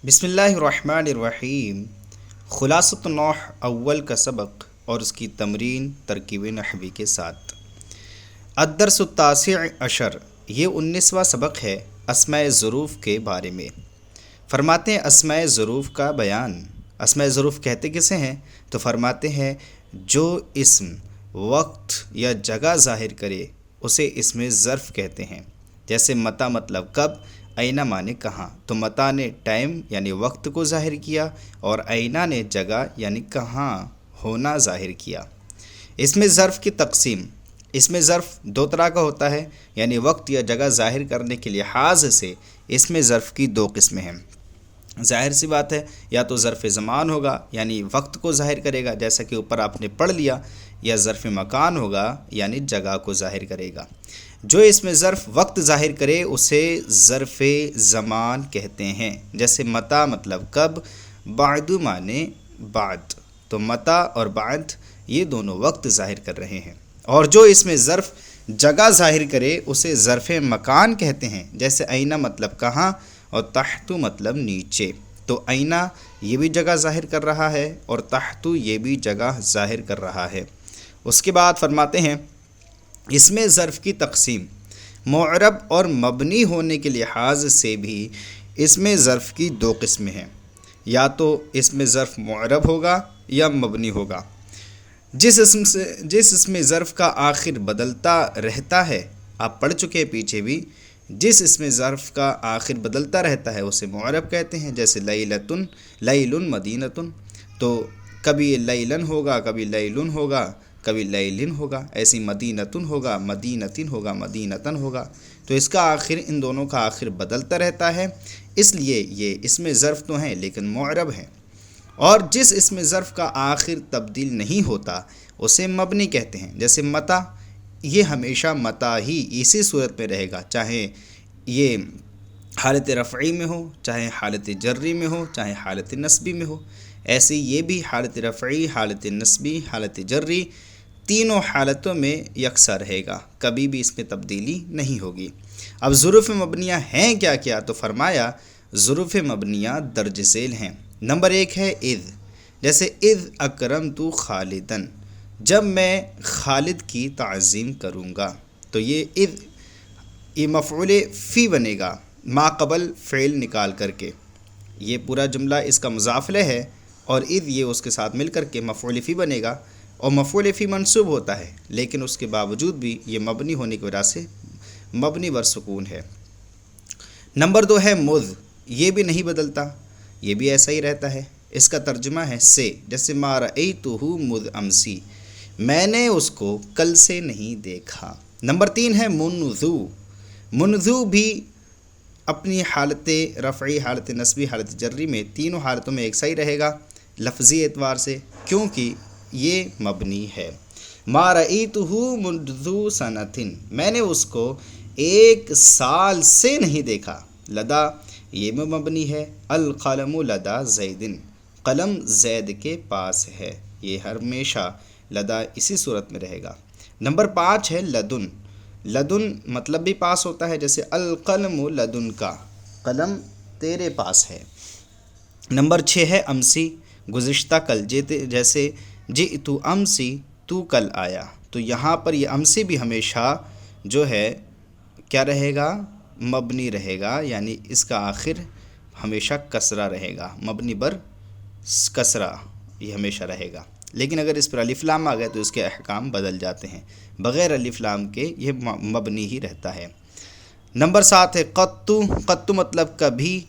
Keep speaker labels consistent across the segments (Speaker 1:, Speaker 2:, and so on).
Speaker 1: بسم اللہ الرحمن الرحیم۔ خلاصۃ النحو اول کا سبق اور اس کی تمرین ترکیب نحوی کے ساتھ۔ الدرس التاسع عشر، یہ 19واں سبق ہے اسماء ظروف کے بارے میں۔ فرماتے ہیں اسماء ظروف کا بیان۔ اسماء ظروف کہتے کسے ہیں؟ تو فرماتے ہیں جو اسم وقت یا جگہ ظاہر کرے اسے اسم ظرف کہتے ہیں۔ جیسے متی مطلب کب، اینا مانے کہاں، تو متی نے ٹائم یعنی وقت کو ظاہر کیا اور اینا نے جگہ یعنی کہاں ہونا ظاہر کیا۔ اسم ظرف کی تقسیم۔ اسم ظرف دو طرح کا ہوتا ہے، یعنی وقت یا جگہ ظاہر کرنے کے لحاظ سے اسم ظرف کی دو قسمیں ہیں۔ ظاہر سی بات ہے، یا تو ظرف زمان ہوگا یعنی وقت کو ظاہر کرے گا جیسا کہ اوپر آپ نے پڑھ لیا، یا ظرف مکان ہوگا یعنی جگہ کو ظاہر کرے گا۔ جو اسم ظرف وقت ظاہر کرے اسے ظرف زمان کہتے ہیں۔ جیسے متی مطلب کب، بعد مانے بعد، تو متی اور بعد یہ دونوں وقت ظاہر کر رہے ہیں۔ اور جو اسم ظرف جگہ ظاہر کرے اسے ظرف مکان کہتے ہیں۔ جیسے اینا مطلب کہاں اور تحت مطلب نیچے، تو اینا یہ بھی جگہ ظاہر کر رہا ہے اور تحت یہ بھی جگہ ظاہر کر رہا ہے۔ اس کے بعد فرماتے ہیں اسم ظرف کی تقسیم۔ معرب اور مبنی ہونے کے لحاظ سے بھی اسم ظرف کی دو قسمیں ہیں، یا تو اسم ظرف معرب ہوگا یا مبنی ہوگا۔ جس اسم ظرف کا آخر بدلتا رہتا ہے، آپ پڑھ چکے پیچھے بھی، جس اسم ظرف کا آخر بدلتا رہتا ہے اسے معرب کہتے ہیں۔ جیسے لیلتن، لیل مدینتن، تو کبھی لیلن ہوگا، کبھی لیلن ہوگا، کبھی لیلن ہوگا، ایسی مدینتن ہوگا، مدینتن ہوگا، مدینتن ہوگا، تو اس کا آخر، ان دونوں کا آخر بدلتا رہتا ہے، اس لیے یہ اسم ظرف تو ہیں لیکن معرب ہیں۔ اور جس اسم ظرف کا آخر تبدیل نہیں ہوتا اسے مبنی کہتے ہیں۔ جیسے متی، یہ ہمیشہ متی ہی اسی صورت میں رہے گا، چاہے یہ حالت رفعی میں ہو، چاہے حالت جری میں ہو، چاہے حالت نصبی میں ہو۔ ایسے یہ بھی حالت رفعی، حالت نصبی، حالت جری، تینوں حالتوں میں یکساں رہے گا، کبھی بھی اس میں تبدیلی نہیں ہوگی۔ اب ظروف مبنیہ ہیں کیا کیا؟ تو فرمایا ظروف مبنیہ درج ذیل ہیں۔ نمبر 1 ہے اذ۔ جیسے اذ اکرمت خالدن، جب میں خالد کی تعظیم کروں گا، تو یہ اذ یہ مفعول فی بنے گا، ما قبل فعل نکال کر کے۔ یہ پورا جملہ اس کا مضاف الیہ ہے اور اذ یہ اس کے ساتھ مل کر کے مفعول فی بنے گا، اور مفعول فی منصوب ہوتا ہے لیکن اس کے باوجود بھی یہ مبنی ہونے کی وجہ سے مبنی بر سکون ہے۔ نمبر 2 ہے مذ، یہ بھی نہیں بدلتا، یہ بھی ایسا ہی رہتا ہے۔ اس کا ترجمہ ہے سے، جیسے ما رأیتہ مذ امسی، میں نے اس کو کل سے نہیں دیکھا۔ نمبر 3 ہے منذ۔ منذ بھی اپنی حالت رفعی، حالت نصبی، حالت جری میں تینوں حالتوں میں ایک سا ہی رہے گا لفظی اعتبار سے، کیونکہ یہ مبنی ہے۔ ما رأیتہ منذ سنۃ، میں نے اس کو 1 سال سے نہیں دیکھا۔ لدا یہ بھی مبنی ہے۔ القلم لدا زید، قلم زید کے پاس ہے، یہ ہمیشہ لدا اسی صورت میں رہے گا۔ نمبر 5 ہے لدن۔ لدن مطلب بھی پاس ہوتا ہے، جیسے القلم لدن کا، قلم تیرے پاس ہے۔ نمبر 6 ہے امسی، گزشتہ کل، جیسے جئت امسی، تو کل آیا، تو یہاں پر یہ امسی بھی ہمیشہ جو ہے کیا رہے گا؟ مبنی رہے گا، یعنی اس کا آخر ہمیشہ کسرہ رہے گا، مبنی بر کسرہ یہ ہمیشہ رہے گا۔ لیکن اگر اس پر الف لام آ گئے تو اس کے احکام بدل جاتے ہیں، بغیر الف لام کے یہ مبنی ہی رہتا ہے۔ نمبر 7 ہے قطو۔ قطو مطلب کبھی،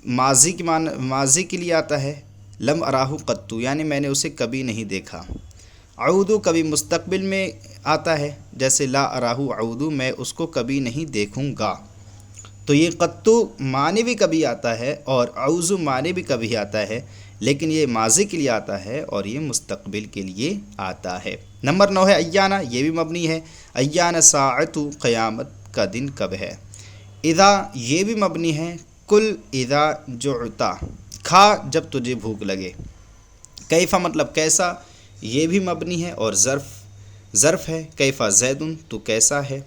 Speaker 1: ماضی کے لیے آتا ہے۔ لم اراہ قطو، یعنی میں نے اسے کبھی نہیں دیکھا۔ اعودو کبھی مستقبل میں آتا ہے، جیسے لا اراہ اعودو، میں اس کو کبھی نہیں دیکھوں گا۔ تو یہ قطو معنی بھی کبھی آتا ہے اور اعوذ معنی بھی کبھی آتا ہے، لیکن یہ ماضی کے لیے آتا ہے اور یہ مستقبل کے لیے آتا ہے۔ نمبر 9 ہے ایانہ، یہ بھی مبنی ہے۔ ایانہ ساعۃ، قیامت کا دن کب ہے۔ اذا یہ بھی مبنی ہے۔ کل اذا جعت، کھا جب تجھے بھوک لگے۔ کیفا مطلب کیسا، یہ بھی مبنی ہے اور ظرف ہے۔ کیفا زیدن، تو کیسا ہے۔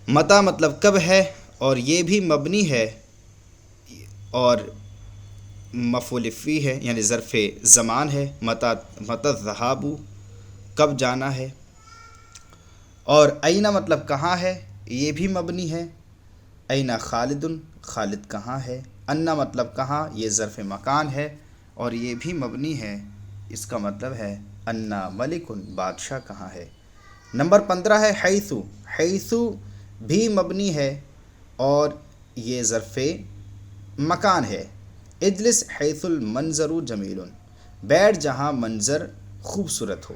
Speaker 1: متی مطلب کب ہے اور یہ بھی مبنی ہے اور مفعول فی ہے یعنی ظرف زمان ہے، متی الذہاب کب جانا ہے، اور اینہ مطلب کہاں ہے، یہ بھی مبنی ہے، اینہ خالد خالد کہاں ہے، انہ مطلب کہاں، یہ ظرف مکان ہے اور یہ بھی مبنی ہے، اس کا مطلب ہے انہ ملک بادشاہ کہاں ہے۔ نمبر 15 ہے حیث، حیث بھی مبنی ہے اور یہ ظرف مکان ہے، اجلس حیث المنظر جمیل، بیٹھ جہاں منظر خوبصورت ہو۔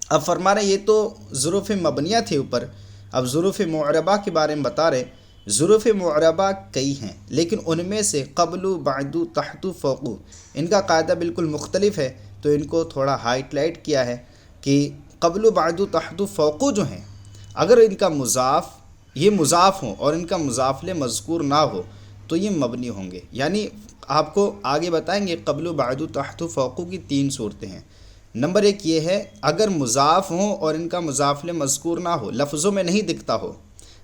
Speaker 1: اب فرما رہے یہ تو ظروف مبنیہ تھے اوپر، اب ظروف معربہ کے بارے میں بتا رہے۔ ظروف معربہ کئی ہیں لیکن ان میں سے قبل، بعد، تحت، فوق ان کا قاعدہ بالکل مختلف ہے، تو ان کو تھوڑا ہائٹ لائٹ کیا ہے کہ قبل، بعد، تحت، فوق جو ہیں اگر ان کا مضاف یہ مضاف ہوں اور ان کا مضاف له مذکور نہ ہو تو یہ مبنی ہوں گے، یعنی آپ کو آگے بتائیں گے قبل، بعد، تحت، فوق کی 3 صورتیں ہیں۔ نمبر 1 یہ ہے اگر مضاف ہوں اور ان کا مضاف له مذکور نہ ہو، لفظوں میں نہیں دکھتا ہو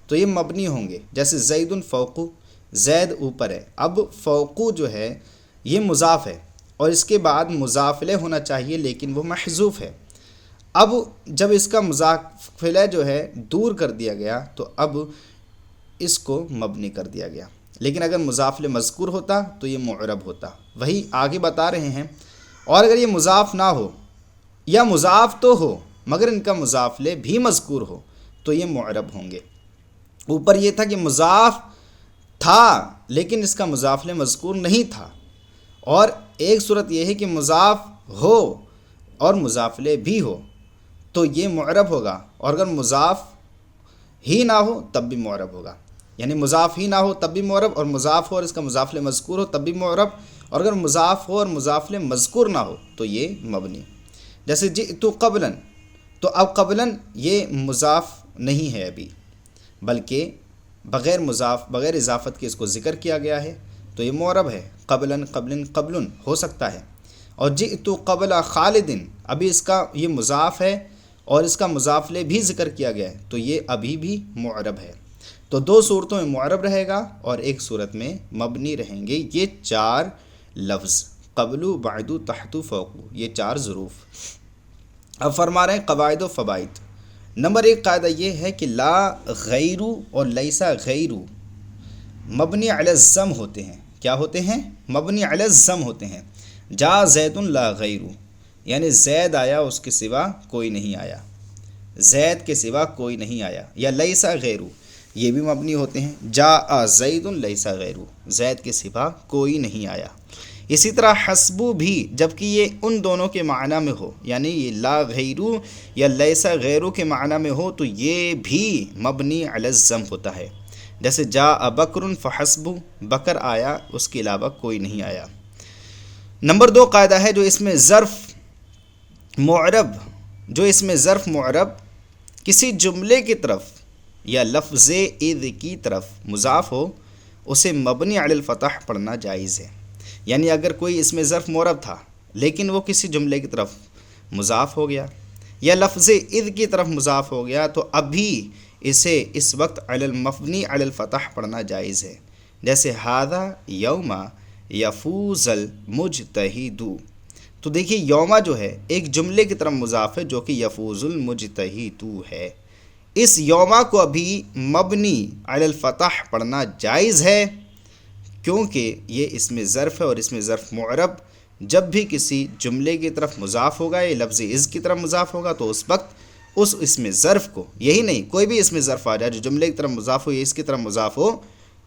Speaker 1: تو یہ مبنی ہوں گے، جیسے زید فوق، زید اوپر ہے۔ اب فوق جو ہے یہ مضاف ہے اور اس کے بعد مضاف له ہونا چاہیے لیکن وہ محذوف ہے۔ اب جب اس کا مضاف له جو ہے دور کر دیا گیا تو اب اس کو مبنی کر دیا گیا، لیکن اگر مضاف له مذکور ہوتا تو یہ معرب ہوتا۔ وہی آگے بتا رہے ہیں، اور اگر یہ مضاف نہ ہو یا مضاف تو ہو مگر ان کا مضاف له بھی مذکور ہو تو یہ معرب ہوں گے۔ اوپر یہ تھا کہ مضاف تھا لیکن اس کا مضاف له مذکور نہیں تھا، اور ایک صورت یہ ہے کہ مضاف ہو اور مضاف له بھی ہو تو یہ معرب ہوگا، اور اگر مضاف ہی نہ ہو تب بھی معرب ہوگا، یعنی مضاف ہی نہ ہو تب بھی معرب، اور مضاف ہو اور اس کا مضاف له مذکور ہو تب بھی معرب، اور اگر مضاف ہو اور مضاف له مذکور نہ ہو تو یہ مبنی۔ جیسے جئت قبلا، تو اب قبلا یہ مضاف نہیں ہے ابھی بلکہ بغیر مضاف بغیر اضافت کے اس کو ذکر کیا گیا ہے تو یہ معرب ہے، قبلا قبل قبل ہو سکتا ہے۔ اور جئت قبل خالد، ابھی اس کا یہ مضاف ہے اور اس کا مضاف له بھی ذکر کیا گیا ہے تو یہ ابھی بھی معرب ہے۔ تو 2 صورتوں میں معرب رہے گا اور ایک صورت میں مبنی رہیں گے، یہ 4 لفظ قبل، بعد، تحت، فوق، یہ 4 ظروف۔ اب فرما رہے ہیں قواعد و فوائد۔ نمبر 1 قاعدہ یہ ہے کہ لا غیر اور لیسا غیر مبنی علی الضم ہوتے ہیں۔ کیا ہوتے ہیں؟ مبنی علی الضم ہوتے ہیں۔ جا زید لا غیر، یعنی زید آیا اس کے سوا کوئی نہیں آیا، زید کے سوا کوئی نہیں آیا، یا لیسا غیر یہ بھی مبنی ہوتے ہیں، جا زید لیسا غیر زید کے سوا کوئی نہیں آیا۔ اسی طرح حسبو بھی جبکہ یہ ان دونوں کے معنی میں ہو، یعنی یہ لا غیرو یا لیسا غیرو کے معنی میں ہو تو یہ بھی مبنی علی الضم ہوتا ہے، جیسے جاء بکر فحسبو بکر آیا اس کے علاوہ کوئی نہیں آیا۔ نمبر 2 قاعدہ ہے جو اس میں ظرف معرب کسی جملے کی طرف یا لفظ اذ کی طرف مضاف ہو اسے مبنی علی الفتح پڑھنا جائز ہے، یعنی اگر کوئی اس میں ظرف معرب تھا لیکن وہ کسی جملے کی طرف مضاف ہو گیا یا لفظ اذ کی طرف مضاف ہو گیا تو ابھی اسے اس وقت علی المبنی علی الفتح پڑھنا جائز ہے، جیسے ھذا یوم یفوز المجتہد۔ تو دیکھیے یوما جو ہے ایک جملے کی طرف مضاف ہے جو کہ یفوز المجتہد ہے، اس یوما کو ابھی مبنی علی الفتح پڑھنا جائز ہے کیونکہ یہ اس میں ظرف ہے، اور اس میں ظرف معرب جب بھی کسی جملے کی طرف مضاف ہوگا یا لفظ از کی طرف مضاف ہوگا تو اس وقت اس میں ظرف کو، یہی نہیں کوئی بھی اس میں ظرف آ جائے جو جملے کی طرف مضاف ہو یا اس کی طرف مضاف ہو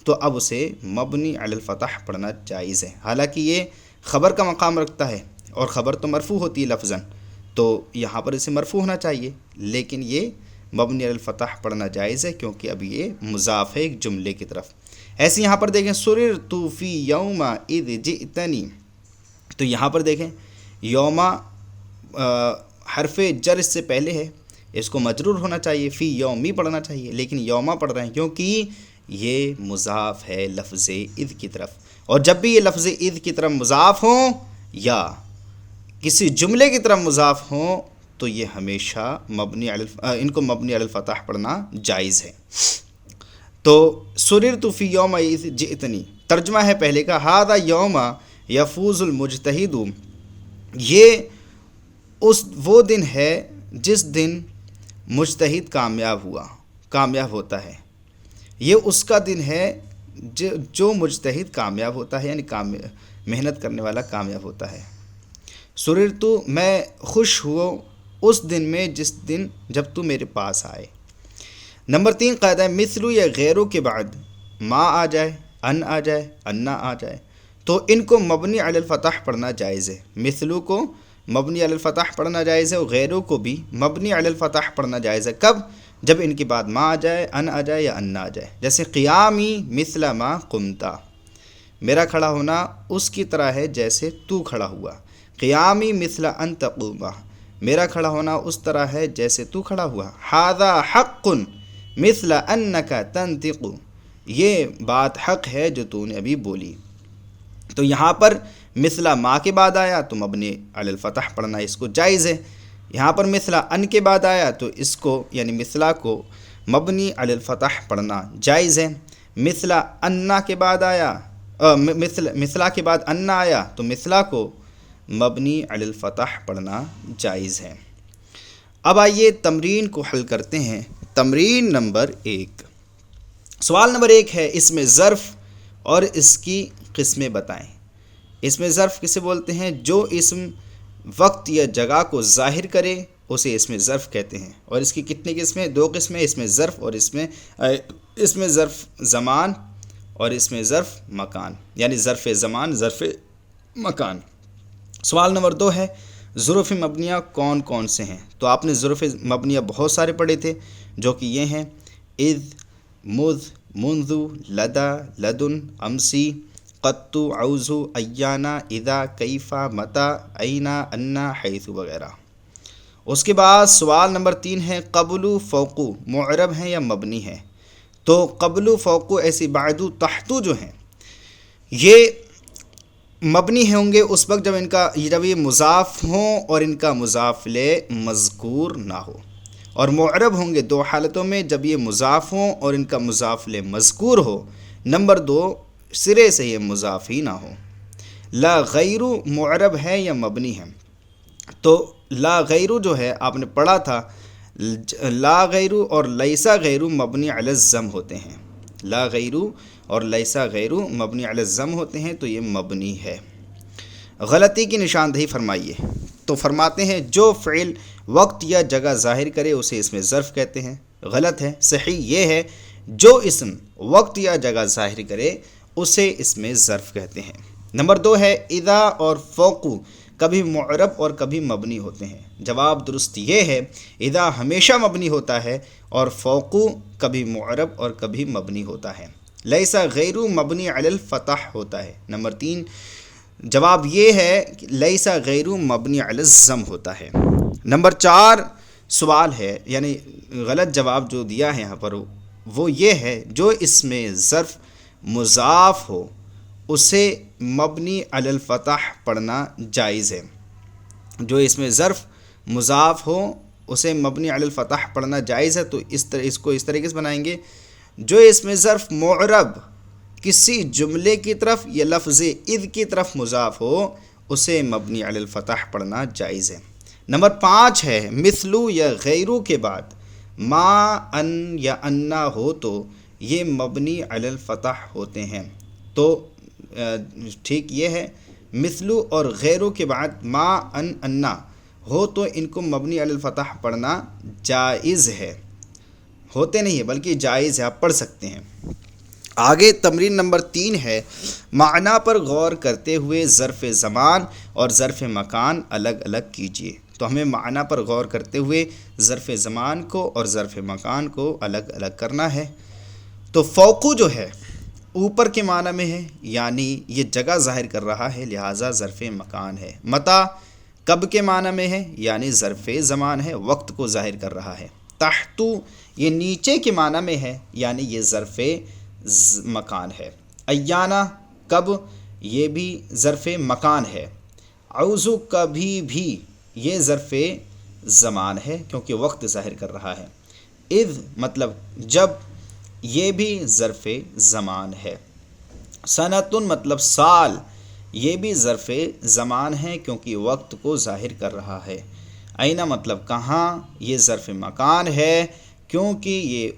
Speaker 1: تو اب اسے مبنی علی الفتح پڑھنا جائز ہے، حالانکہ یہ خبر کا مقام رکھتا ہے اور خبر تو مرفوع ہوتی ہے لفظاً، تو یہاں پر اسے مرفوع ہونا چاہیے، لیکن یہ مبنی علی الفتح پڑھنا جائز ہے کیونکہ اب یہ مضاف ہے ایک جملے کی طرف۔ ایسے یہاں پر دیکھیں سررت فی یوم اذ جئتنی، تو یہاں پر دیکھیں یوما حرف جر اس سے پہلے ہے، اس کو مجرور ہونا چاہیے، فی یومی پڑھنا چاہیے، لیکن یوما پڑھ رہے ہیں کیونکہ یہ مضاف ہے لفظ اذ کی طرف، اور جب بھی یہ لفظ اذ کی طرف مضاف ہوں یا کسی جملے کی طرف مضاف ہوں تو یہ ہمیشہ ان کو مبنی علی الفتح پڑھنا جائز ہے۔ تو سررت فی یوم اذ جئتنی ترجمہ ہے پہلے کا، ھذا یوم یفوز المجتہد، یہ وہ دن ہے جس دن مجتہد کامیاب ہوتا ہے، یہ اس کا دن ہے جو مجتہد کامیاب ہوتا ہے، یعنی محنت کرنے والا کامیاب ہوتا ہے۔ سررتو، میں خوش ہوں اس دن میں جب تو میرے پاس آئے۔ نمبر 3 قاعدہ ہے مثلو یا غیروں کے بعد ما آ جائے، ان آ جائے، انا آ جائے تو ان کو مبنی علی الفتح پڑھنا جائز ہے۔ مثلو کو مبنی علی الفتح پڑھنا جائز ہے اور غیروں کو بھی مبنی علی الفتح پڑھنا جائز ہے۔ کب؟ جب ان کے بعد ما آ جائے، ان آ جائے یا ان آ جائے۔ جیسے قیامی مثل ما قمتا، میرا کھڑا ہونا اس کی طرح ہے جیسے تو کھڑا ہوا۔ قیامی مثل ان تقوما، میرا کھڑا ہونا اس طرح ہے جیسے تو کھڑا ہوا۔ ھذا حق مثل انک تنطق، یہ بات حق ہے جو تو نے ابھی بولی۔ تو یہاں پر مثلا ما کے بعد آیا تو مبنی علی الفتح پڑھنا اس کو جائز ہے، یہاں پر مثلا ان کے بعد آیا تو اس کو یعنی مثلا کو مبنی علی الفتح پڑھنا جائز ہے۔ مثلا انا کے بعد آیا مثلا کے بعد انا آیا تو مثلا کو مبنی علی الفتح پڑھنا جائز ہے۔ اب آئیے تمرین کو حل کرتے ہیں۔ تمرین نمبر 1، سوال نمبر 1 ہے اس میں ظرف اور اس کی قسمیں بتائیں۔ اس میں ظرف کسے بولتے ہیں؟ جو اسم وقت یا جگہ کو ظاہر کرے اسے اس میں ظرف کہتے ہیں۔ اور اس کی کتنی قسمیں؟ 2 قسمیں، اس میں ظرف اور اس میں ظرف زمان اور اس میں ظرف مکان، یعنی ظرف زمان، ظرف مکان۔ سوال نمبر 2 ہے ظروف مبنیہ کون کون سے ہیں؟ تو آپ نے ظروف مبنیہ بہت سارے پڑھے تھے جو کہ یہ ہیں اذ، مذ، منذ، لدا، لدن، امسی، قط، عوض، ایانا، اذا، کیفا، متا، اینا، انا، حیث وغیرہ۔ اس کے بعد سوال نمبر 3 ہے قبل، فوق معرب ہیں یا مبنی ہیں؟ تو قبل، فوق، ایسی بعد، تحت جو ہیں یہ مبنی ہوں گے اس وقت جب یہ مضاف ہوں اور ان کا مضاف لے مذکور نہ ہو، اور معرب ہوں گے 2 حالتوں میں، جب یہ مضاف ہوں اور ان کا مضاف لے مذکور ہو، نمبر 2 سرے سے یہ مضاف ہی نہ ہو۔ لا غیر معرب ہے یا مبنی ہے؟ تو لا غیر جو ہے آپ نے پڑھا تھا لا غیر اور لیسا غیر مبنی علی الضم ہوتے ہیں، لا غیر اور لیسا غیر مبنی علی الضم ہوتے ہیں، تو یہ مبنی ہے۔ غلطی کی نشاندہی فرمائیے۔ تو فرماتے ہیں جو فعل وقت یا جگہ ظاہر کرے اسے اس میں ظرف کہتے ہیں، غلط ہے۔ صحیح یہ ہے جو اسم وقت یا جگہ ظاہر کرے اسے اس میں ظرف کہتے ہیں۔ نمبر 2 ہے اذا اور فوق کبھی معرب اور کبھی مبنی ہوتے ہیں۔ جواب درست یہ ہے اذا ہمیشہ مبنی ہوتا ہے اور فوق کبھی معرب اور کبھی مبنی ہوتا ہے۔ لیسا غیر مبنی علی الفتح ہوتا ہے۔ نمبر 3 جواب یہ ہے کہ لیسا غیر مبنی علی الضم ہوتا ہے۔ نمبر 4 سوال ہے یعنی غلط جواب جو دیا ہے یہاں پر وہ یہ ہے جو اس میں ظرف مضاف ہو اسے مبنی علی الفتح پڑھنا جائز ہے۔ جو اس میں ظرف مضاف ہو اسے مبنی علی الفتح پڑھنا جائز ہے، تو اس کو اس طریقے سے بنائیں گے جو اس میں ظرف معرب کسی جملے کی طرف یا لفظ اذ کی طرف مضاف ہو اسے مبنی علی الفتح پڑھنا جائز ہے۔ نمبر 5 ہے مثلو یا غیرو کے بعد ما، ان یا انا ہو تو یہ مبنی علی الفتح ہوتے ہیں۔ تو ٹھیک یہ ہے مثلو اور غیرو کے بعد ما، ان، انا ہو تو ان کو مبنی علی الفتح پڑھنا جائز ہے، ہوتے نہیں ہے بلکہ جائز ہے، آپ پڑھ سکتے ہیں۔ آگے تمرین نمبر 3 ہے معنی پر غور کرتے ہوئے ظرف زمان اور ظرف مکان الگ الگ کیجیے۔ تو ہمیں معنی پر غور کرتے ہوئے ظرف زمان کو اور ظرف مکان کو الگ الگ کرنا ہے۔ تو فوقو جو ہے اوپر کے معنی میں ہے، یعنی یہ جگہ ظاہر کر رہا ہے لہٰذا ظرف مکان ہے۔ متا کب کے معنی میں ہے، یعنی ظرف زمان ہے، وقت کو ظاہر کر رہا ہے۔ تحتو یہ نیچے کے معنی میں ہے، یعنی یہ ظرف مکان ہے۔ ایانا کب، یہ بھی ظرف مکان ہے۔ عوضو کبھی بھی یہ ظرف زمان ہے کیونکہ وقت ظاہر کر رہا ہے۔ اذ مطلب جب، یہ بھی ظرف زمان ہے۔ سنتن مطلب سال، یہ بھی ظرف زمان ہے کیونکہ وقت کو ظاہر کر رہا ہے۔ اینہ مطلب کہاں، یہ ظرف مکان ہے کیونکہ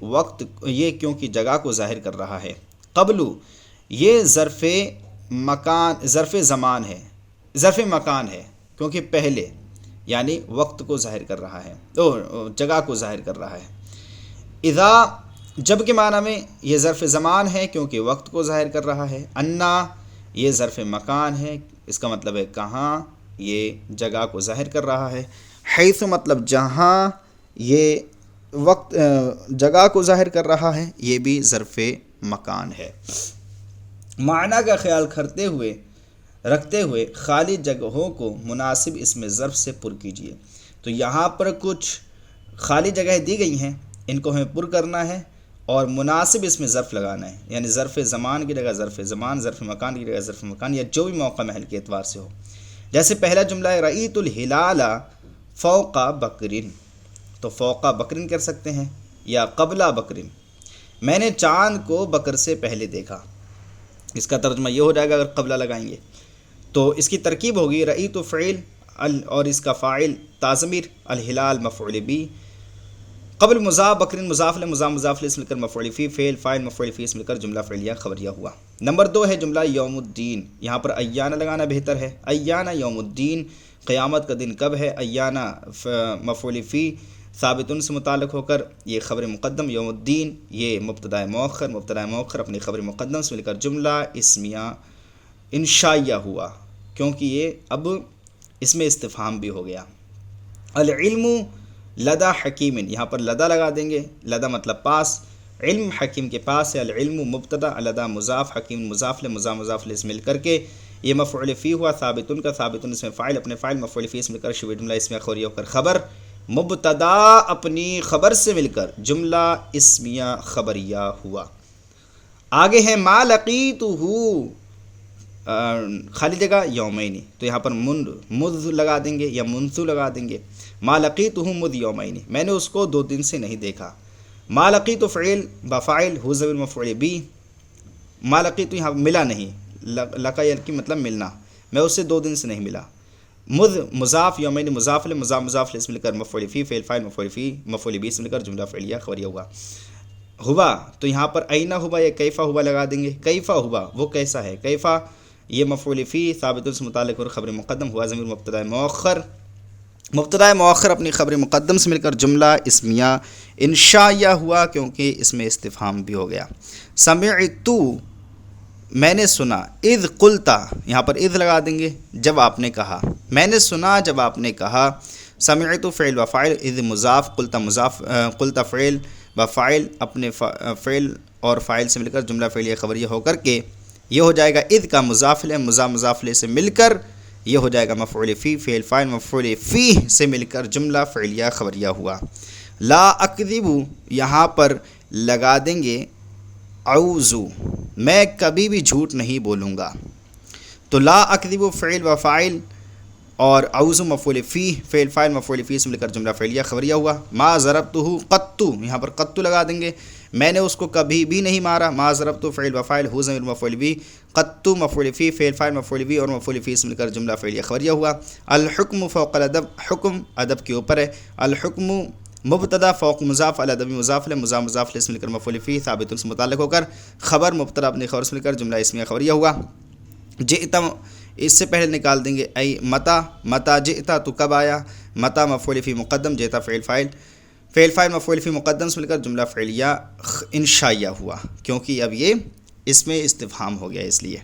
Speaker 1: جگہ کو ظاہر کر رہا ہے۔ قبلو یہ ظرف زمان ہے، ظرف مکان ہے کیونکہ پہلے یعنی وقت کو ظاہر کر رہا ہے، جگہ کو ظاہر کر رہا ہے۔ اذا جب کے معنی میں یہ ظرف زمان ہے کیونکہ وقت کو ظاہر کر رہا ہے۔ انا یہ ظرف مکان ہے، اس کا مطلب ہے کہاں، یہ جگہ کو ظاہر کر رہا ہے۔ حیث مطلب جہاں، یہ وقت جگہ کو ظاہر کر رہا ہے، یہ بھی ظرف مکان ہے۔ معنی کا خیال رکھتے ہوئے خالی جگہوں کو مناسب اسم ظرف سے پر کیجیے۔ تو یہاں پر کچھ خالی جگہیں دی گئی ہیں، ان کو ہمیں پر کرنا ہے اور مناسب اسم ظرف لگانا ہے، یعنی ظرف زمان کی جگہ ظرف زمان، ظرف مکان کی جگہ ظرف مکان، یا جو بھی موقع محل کے اعتبار سے ہو۔ جیسے پہلا جملہ ہے رأیت الہلال فوق بکرن، تو فوق بکرن کر سکتے ہیں یا قبل بکرن، میں نے چاند کو بکر سے پہلے دیکھا۔ اس کا ترجمہ یہ ہو جائے گا اگر قبلہ لگائیں گے تو اس کی ترکیب ہوگی رأیت فعل اور اس کا فاعل تازمیر، الہلال مفعول بھی، قبل مضاف بکرن مضاف مضاف سے مل کر مفعول فی، فعل فاعل مفعول فی سے مل کر جملہ فعلیہ خبریہ ہوا۔ نمبر 2 ہے جملہ یوم الدین، یہاں پر ایانہ لگانا بہتر ہے۔ ایانہ یوم الدین، قیامت کا دن کب ہے۔ ایانہ مفعول فی ثابت سے متعلق ہو کر یہ خبر مقدم، یوم الدین یہ مبتدا مؤخر اپنی خبر مقدم سے مل کر جملہ اسمیہ انشائیہ ہوا، کیونکہ یہ اب اس میں استفہام بھی ہو گیا۔ العلم لدى حکیم، یہاں پر لدى لگا دیں گے، لدى مطلب پاس، علم حکیم کے پاس ہے۔ العلم مبتدا، لدى مضاف، حکیم مضاف مضاف سے مل کر کے یہ مفعول فی ہوا، ثابتن کا ثابتن اس میں فاعل، اپنے فاعل مفعول فی سے مل کر شبہ جملہ اسمیہ خبریہ ہو کر خبر مبتدا اپنی خبر سے مل کر جملہ اسمیہ خبریہ ہوا۔ آگے ہے ما لقیتہ، خالی جگہ یومین، تو یہاں پر مذ لگا دیں گے یا منذ لگا دیں گے۔ ما لقیتہ مذ یومین، میں نے اس کو 2 دن سے نہیں دیکھا۔ ما لقیتہ فعل بفاعل ہو ضمیر مفعول بھی، ما لقیتہ یہاں ملا نہیں، لقا یلقی مطلب ملنا، میں اس سے 2 دن سے نہیں ملا۔ مذ مضاف، یومین مضاف مضاف سے مل کر مفعول فی، فعل فاعل مفعول فی مفعول بھی سے مل کر جملہ فعلیہ خبریہ ہوا۔ ہوا تو یہاں پر اینہ ہوا یا کیفا ہوا لگا دیں گے۔ کیفا ہوا وہ کیسا ہے، کیفا یہ مفعول فی ثابت سے متعلق اور خبر مقدم ہوا، ضمیر مبتدا مؤخر اپنی خبر مقدم سے مل کر جملہ اسمیہ انشائیہ ہوا، کیونکہ اس میں استفہام بھی ہو گیا۔ سمعت میں نے سنا، اذ قلتا یہاں پر اذ لگا دیں گے جب آپ نے کہا، میں نے سنا جب آپ نے کہا۔ سمعت فعل و فاعل، اذ مضاف، قلتا فعل و فاعل اپنے فعل اور فاعل سے مل کر جملہ فعلیہ خبریہ ہو کر کے یہ ہو جائے گا اذ کا مضاف مضاف سے مل کر یہ ہو جائے گا مفعول فی، فعل فاعل مفعول فی سے مل کر جملہ فعلیہ خبریہ ہوا۔ لا اکذب یہاں پر لگا دیں گے اعوذ، میں کبھی بھی جھوٹ نہیں بولوں گا، تو لا اکذب فعل و فاعل اور اعوذ مفعول فی، فعل فاعل مفعول فی سے مل کر جملہ فعلیہ خبریہ ہوا۔ ما ضربتہ قط، یہاں پر قط لگا دیں گے، میں نے اس کو کبھی بھی نہیں مارا۔ ما ضربتہ فعل و فاعل ہو ضمیر مفعول بھی، قط مفعول فی، فعل فاعل مفعول بھی اور مفعول فی سے مل کر جملہ فعلیہ خبریہ ہوا۔ الحکم فوق الادب، حکم ادب کے اوپر ہے۔ الحکم مبتدا فوق مضاف، الادب مضاف مضاف سے مل کر مفعول فی ثابت سے متعلق ہو کر خبر مبتدا اپنی خبر سے مل کر جملہ اسمیہ خبریہ ہوا۔ جئتا اس سے پہلے نکال دیں گے ای متا جئتا تو کب آیا، متا مفعول فی مقدم، جئتا فعل فاعل مفعول فی مقدم سے مل کر جملہ فعلیہ انشائیہ ہوا، کیونکہ اب یہ اس میں استفہام ہو گیا اس لیے۔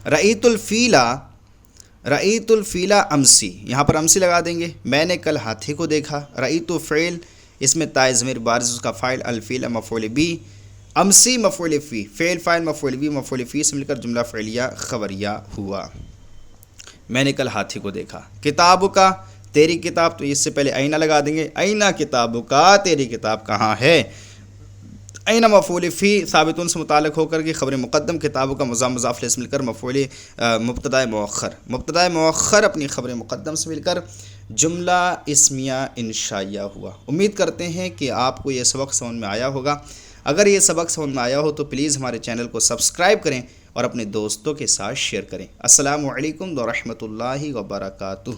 Speaker 1: رأیت الفیل امسی، یہاں پر امسی لگا دیں گے، میں نے کل ہاتھی کو دیکھا۔ رأیت فعل اس میں تائے ضمیر بارز اس کا فاعل، الفیل مفعول بھی، امسی مفعول فی، فعل فاعل مفعول بھی مفعول فی سے مل کر جملہ فعلیہ خبریہ ہوا۔ میں نے کل ہاتھی کو دیکھا۔ کتاب کا، تیری کتاب، تو اس سے پہلے اینہ لگا دیں گے، اینہ کتاب کا، تیری کتاب کہاں ہے۔ اینہ مفعول فی ثابت سے متعلق ہو کر کے خبر مقدم، کتاب کا مضاف سے مل کر مفعول مبتدا مؤخر اپنی خبر مقدم سے مل کر جملہ اسمیہ انشائیہ ہوا۔ امید کرتے ہیں کہ آپ کو یہ سبق سمجھ میں آیا ہوگا۔ اگر یہ سبق سمجھ میں آیا ہو تو پلیز ہمارے چینل کو سبسکرائب کریں اور اپنے دوستوں کے ساتھ شیئر کریں۔ السلام علیکم ورحمۃ اللہ وبرکاتہ۔